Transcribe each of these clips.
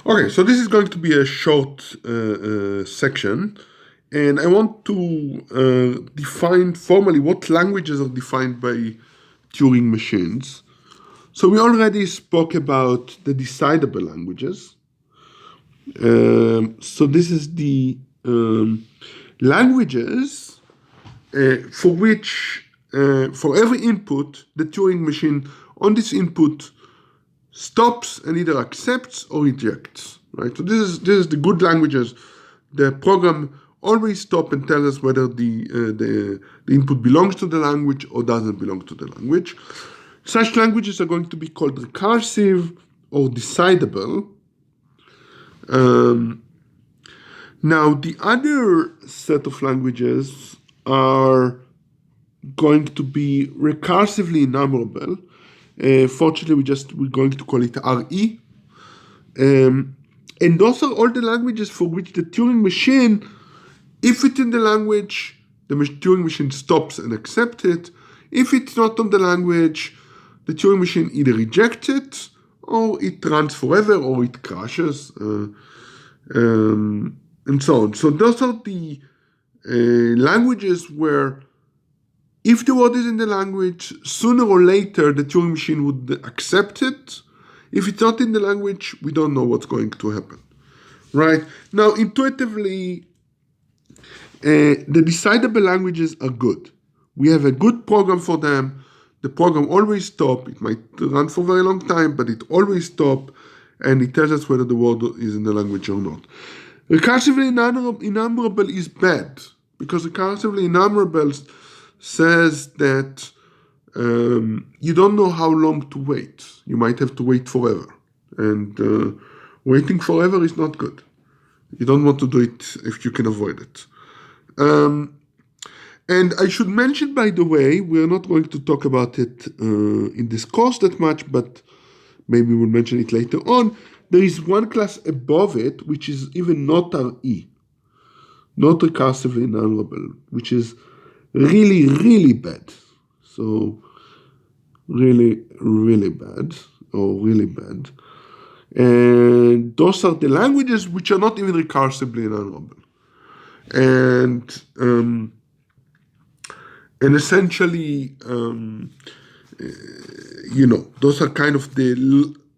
Okay, so this is going to be a short section, and I want to define formally what languages are defined by Turing machines. So we already spoke about the decidable languages. So this is the languages for which, for every input, the Turing machine on this input stops and either accepts or rejects. Right. So this is the good languages. The program always stops and tells us whether the input belongs to the language or doesn't belong to the language. Such languages are going to be called recursive or decidable. Now, the other set of languages are going to be recursively enumerable. Fortunately, we're going to call it RE. And those are all the languages for which the Turing machine, if it's in the language, the Turing machine stops and accepts it. If it's not on the language, the Turing machine either rejects it, or it runs forever, or it crashes, and so on. So those are the languages where, if the word is in the language, sooner or later the Turing machine would accept it. If it's not in the language, we don't know what's going to happen. Right? Now, intuitively, the decidable languages are good. We have a good program for them. The program always stops. It might run for a very long time, but it always stops, and it tells us whether the word is in the language or not. Recursively enumerable is bad, because recursively enumerable says that you don't know how long to wait. You might have to wait forever. And waiting forever is not good. You don't want to do it if you can avoid it. And I should mention, by the way, we're not going to talk about it in this course that much, but maybe we'll mention it later on. There is one class above it, which is even not RE, not recursively enumerable, which is really, really bad. So really, really bad, or really bad. And those are the languages which are not even recursively enumerable. And essentially, those are kind of the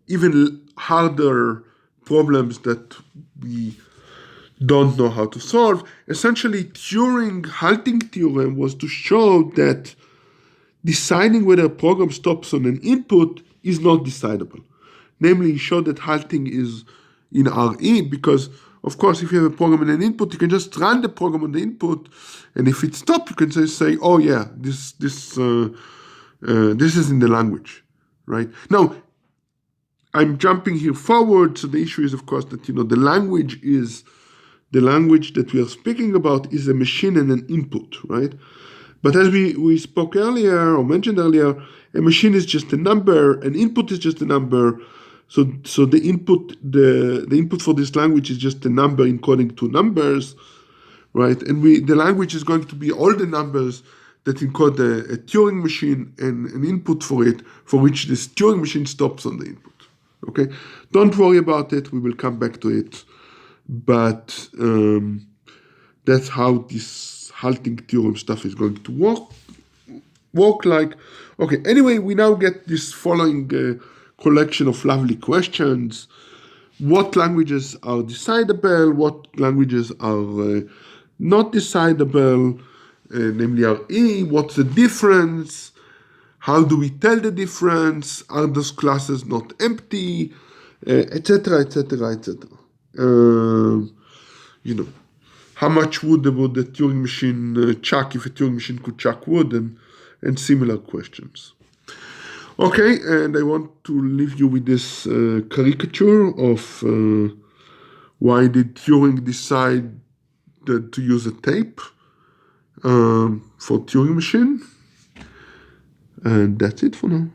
even harder problems that we don't know how to solve. Essentially, Turing halting theorem was to show that deciding whether a program stops on an input is not decidable. Namely, he showed that halting is in RE because, of course, if you have a program and an input, you can just run the program on the input, and if it stops, you can just say, "Oh yeah, this is in the language," right? Now, I'm jumping here forward, so the issue is, of course, that the language that we are speaking about is a machine and an input, right? But as we spoke earlier or mentioned earlier, a machine is just a number, an input is just a number. So the input for this language is just a number encoding two numbers, right? And the language is going to be all the numbers that encode a Turing machine and an input for it, for which this Turing machine stops on the input. Okay, don't worry about it. We will come back to it, but that's how this halting theorem stuff is going to work like. Okay, anyway, we now get this following collection of lovely questions. What languages are decidable? What languages are not decidable? Namely RE. What's the difference? How do we tell the difference? Are those classes not empty? Etc., etc., etc. How much wood would the Turing machine chuck if a Turing machine could chuck wood, and similar questions. Okay, and I want to leave you with this caricature of why did Turing decide to use a tape for Turing machine. And that's it for now.